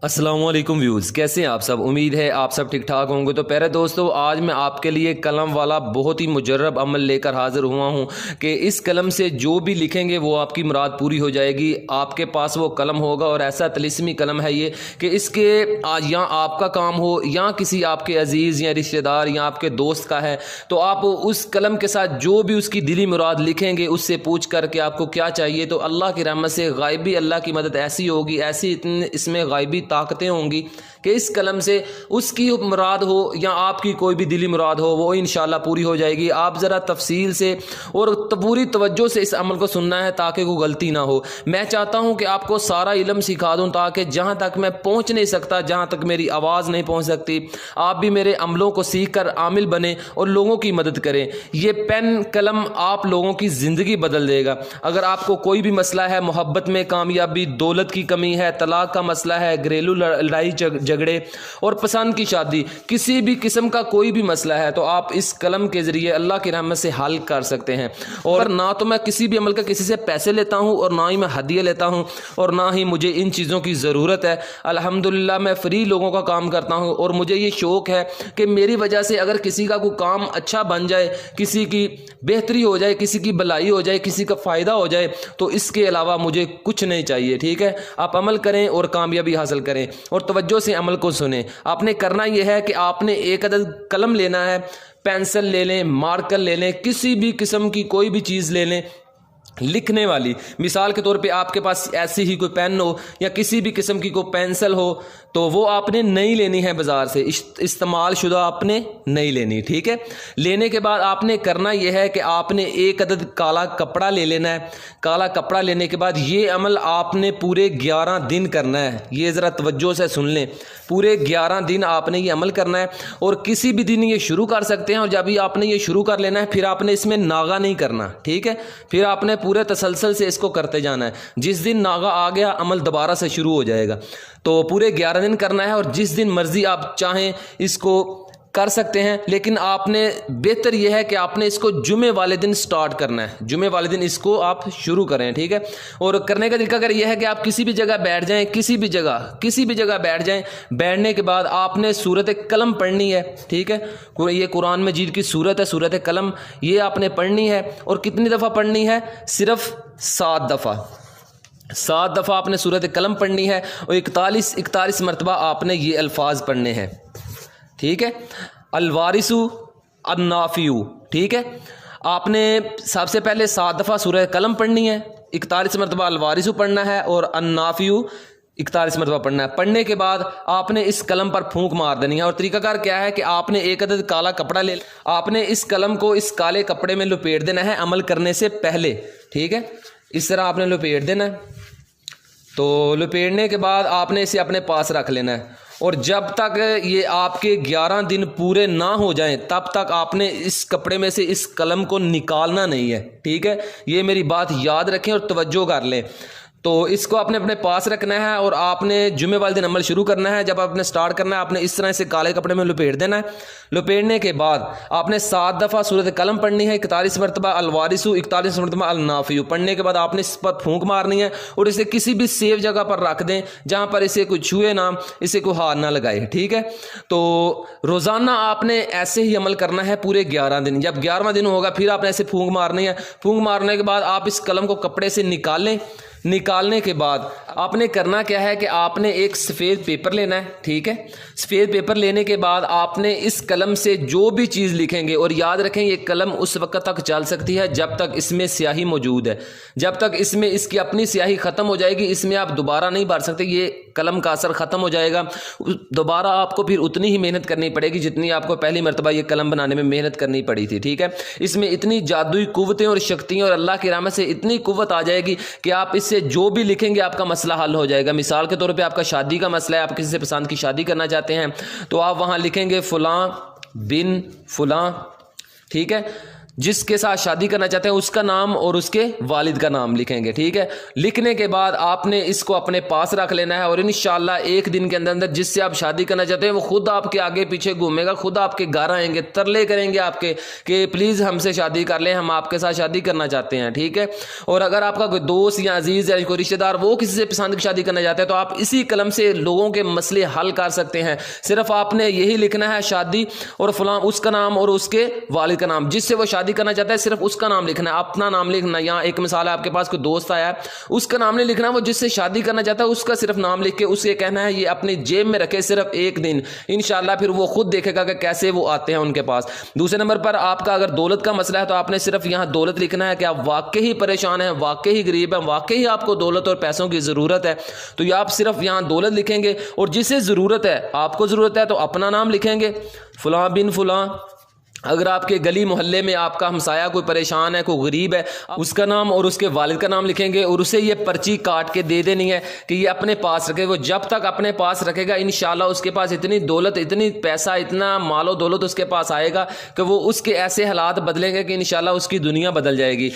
अस्सलाम वालेकुम व्यूज़, कैसे हैं आप सब। उम्मीद है आप सब ठीक ठाक होंगे। तो प्यारे दोस्तों, आज मैं आपके लिए कलम वाला बहुत ही मुजर्रब अमल लेकर हाज़िर हुआ हूं कि इस कलम से जो भी लिखेंगे वो आपकी मुराद पूरी हो जाएगी। आपके पास वो कलम होगा और ऐसा तिलिस्मी कलम है ये कि इसके या आपका काम हो या किसी आपके अजीज़ या रिश्तेदार या आपके दोस्त का है, तो आप उस कलम के साथ जो भी उसकी दिली मुराद लिखेंगे उससे पूछ कर के आपको क्या चाहिए, तो अल्लाह की रहमत से गायबी अल्लाह की मदद ऐसी होगी, ऐसी इतनी इसमें गायबी ताकतें होंगी कि इस कलम से उसकी मुराद हो या आपकी कोई भी दिली मुराद हो वो इंशाल्लाह पूरी हो जाएगी। आप ज़रा तफसील से और पूरी तवज्जो से इस अमल को सुनना है ताकि कोई गलती ना हो। मैं चाहता हूं कि आपको सारा इल्म सिखा दूं ताकि जहां तक मैं पहुंच नहीं सकता, जहां तक मेरी आवाज़ नहीं पहुंच सकती, आप भी मेरे अमलों को सीख कर आमिल बने और लोगों की मदद करें। ये पेन कलम आप लोगों की ज़िंदगी बदल देगा। अगर आपको कोई भी मसला है, मोहब्बत में कामयाबी, दौलत की कमी है, तलाक का मसला है, घरेलू लड़ाई झगड़े और पसंद की शादी, किसी भी किस्म का कोई भी मसला है, तो आप इस कलम के जरिए अल्लाह की रहमत से हल कर सकते हैं। और ना तो मैं किसी भी अमल का किसी से पैसे लेता हूं और ना ही मैं हदिया लेता हूं और ना ही मुझे इन चीज़ों की ज़रूरत है। अल्हम्दुलिल्लाह मैं फ्री लोगों का काम करता हूं और मुझे ये शौक़ है कि मेरी वजह से अगर किसी का कोई काम अच्छा बन जाए, किसी की बेहतरी हो जाए, किसी की भलाई हो जाए, किसी का फ़ायदा हो जाए, तो इसके अलावा मुझे कुछ नहीं चाहिए। ठीक है, आप अमल करें और कामयाबी हासिल करें और तवज्जो से अमल को सुने। आपने करना यह है कि आपने एक अदद कलम लेना है, पेंसिल ले लें, मार्कर ले लें, किसी भी किस्म की कोई भी चीज़ ले लें लिखने वाली। मिसाल के तौर पे आपके पास ऐसी ही कोई पेन हो या किसी भी किस्म की कोई पेंसिल हो तो वो आपने नहीं लेनी है बाज़ार से, इस्तेमाल शुदा आपने नहीं लेनी। ठीक है, लेने के बाद आपने करना यह है कि आपने एक अदद काला कपड़ा ले लेना है। काला कपड़ा लेने के बाद ये अमल आपने पूरे 11 दिन करना है। ये ज़रा तवज्जो से सुन लें, पूरे 11 दिन आपने ये अमल करना है और किसी भी दिन ये शुरू कर सकते हैं। और जब भी आपने ये शुरू कर लेना है फिर आपने इसमें नागा नहीं करना। ठीक है, फिर आपने पूरे तसलसल से इसको करते जाना है। जिस दिन नागा आ गया अमल दोबारा से शुरू हो जाएगा। तो पूरे 11 दिन करना है और जिस दिन मर्जी आप चाहें इसको कर सकते हैं, लेकिन आपने बेहतर यह है कि आपने इसको जुमे वाले दिन स्टार्ट करना है। जुमे वाले दिन इसको आप शुरू करें। ठीक है, और करने का तरीका अगर यह है कि आप किसी भी जगह बैठ जाएं, किसी भी जगह बैठ जाएं। बैठने के बाद आपने सूरत कलम पढ़नी है। ठीक है, ये कुरान मजीद की सूरत है, सूरत कलम, ये आपने पढ़नी है। और कितनी दफ़ा पढ़नी है? सिर्फ 7 दफ़ा आपने सूरत कलम पढ़नी है और 41 मरतबा आपने ये अल्फाज पढ़ने हैं। ठीक है, अलवारिसु अन्नाफियु। ठीक है, आपने सबसे पहले 7 दफ़ा सूरह कलम पढ़नी है, 41 मरतबा अलवारिसु पढ़ना है और अन्नाफियु 41 मरतबा पढ़ना है। पढ़ने के बाद आपने इस कलम पर फूंक मार देनी है। और तरीकाकार क्या है कि आपने एक अदद काला कपड़ा ले, आपने इस कलम को इस काले कपड़े में लपेट देना है अमल करने से पहले। ठीक है, इस तरह आपने लपेट देना है। तो लपेटने के बाद आपने इसे अपने पास रख लेना है और जब तक ये आपके 11 दिन पूरे ना हो जाएं तब तक आपने इस कपड़े में से इस कलम को निकालना नहीं है। ठीक है, ये मेरी बात याद रखें और तवज्जो कर लें। तो इसको आपने अपने पास रखना है और आपने जुमे वाले दिन अमल शुरू करना है। जब आपने स्टार्ट करना है आपने इस तरह से काले कपड़े में लपेट देना है। लपेटने के बाद आपने 7 दफ़ा सूरत कलम पढ़नी है, 41 मरतबा अलवारिसु, 41 मरतबा अलनाफियु। पढ़ने के बाद आपने इस पर फूंक मारनी है और इसे किसी भी सेफ जगह पर रख दें जहाँ पर इसे कोई छुए ना, इसे कोई हाथ ना लगाए। ठीक है, तो रोज़ाना आपने ऐसे ही अमल करना है पूरे 11 दिन। जब 11वां दिन होगा फिर आपने ऐसे फूंक मारनी है। फूंक मारने के बाद आप इस कलम को कपड़े से निकालें। निकालने के बाद आपने करना क्या है कि आपने एक सफ़ेद पेपर लेना है। ठीक है, सफ़ेद पेपर लेने के बाद आपने इस कलम से जो भी चीज़ लिखेंगे, और याद रखें ये कलम उस वक्त तक चल सकती है जब तक इसमें स्याही मौजूद है। जब तक इसमें इसकी अपनी स्याही ख़त्म हो जाएगी इसमें आप दोबारा नहीं भर सकते, ये कलम का असर ख़त्म हो जाएगा। दोबारा आपको फिर उतनी ही मेहनत करनी पड़ेगी जितनी आपको पहली मरतबा ये कलम बनाने में मेहनत करनी पड़ी थी। ठीक है, इसमें इतनी जादुई कुव्वतें और शक्तियाँ और अल्लाह की रहमत से इतनी कुव्वत आ जाएगी कि आप इससे जो भी लिखेंगे आपका मसला हल हो जाएगा। मिसाल के तौर पे आपका शादी का मसला है, आप किसी से पसंद की शादी करना चाहते हैं तो आप वहाँ लिखेंगे फ़लाँ बिन फ़लाँ। ठीक है, जिसके साथ शादी करना चाहते हैं उसका नाम और उसके वालिद का नाम लिखेंगे। ठीक है, लिखने के बाद आपने इसको अपने पास रख लेना है और इंशाल्लाह एक दिन के अंदर अंदर जिससे आप शादी करना चाहते हैं वो खुद आपके आगे पीछे घूमेगा, खुद आपके घर आएंगे, तरले करेंगे आपके कि प्लीज़ हमसे शादी कर लें, हम आपके साथ शादी करना चाहते हैं। ठीक है, और अगर आपका कोई दोस्त या अजीज़ या कोई रिश्तेदार वो किसी से पसंद की शादी करना चाहते हैं तो आप इसी कलम से लोगों के मसले हल कर सकते हैं। सिर्फ आपने यही लिखना है शादी और फलां उसका नाम और उसके वालिद का नाम, जिससे वो शादी करना चाहता है सिर्फ उसका नाम लिखना है, अपना नाम लिखना। यहाँ एक मिसाल है, आपके पास कोई दोस्त आया है उसका नाम नहीं लिखना, वो जिससे शादी करना चाहता है उसका सिर्फ नाम लिख के उसे कहना है ये अपनी जेब में रखे सिर्फ एक दिन, इंशाल्लाह फिर वो खुद देखेगा कि कैसे वो आते हैं उनके पास। दूसरे नंबर पर आपका अगर दौलत का मसला है तो आपने सिर्फ यहाँ दौलत लिखना है कि आप वाकई ही परेशान हैं, वाकई ही गरीब हैं, वाकई ही आपको दौलत और पैसों की ज़रूरत है, तो ये आप सिर्फ यहाँ दौलत लिखेंगे। और जिसे ज़रूरत है, आपको ज़रूरत है तो अपना नाम लिखेंगे फलां बिन फलां। अगर आपके गली मोहल्ले में आपका हमसाया कोई परेशान है, कोई गरीब है, उसका नाम और उसके वालिद का नाम लिखेंगे और उसे ये पर्ची काट के दे देनी है कि ये अपने पास रखे। वो जब तक अपने पास रखेगा इंशाल्लाह उसके पास इतनी दौलत, इतनी पैसा, इतना मालो दौलत उसके पास आएगा कि वो उसके ऐसे हालात बदलेंगे कि इंशाल्लाह उसकी दुनिया बदल जाएगी।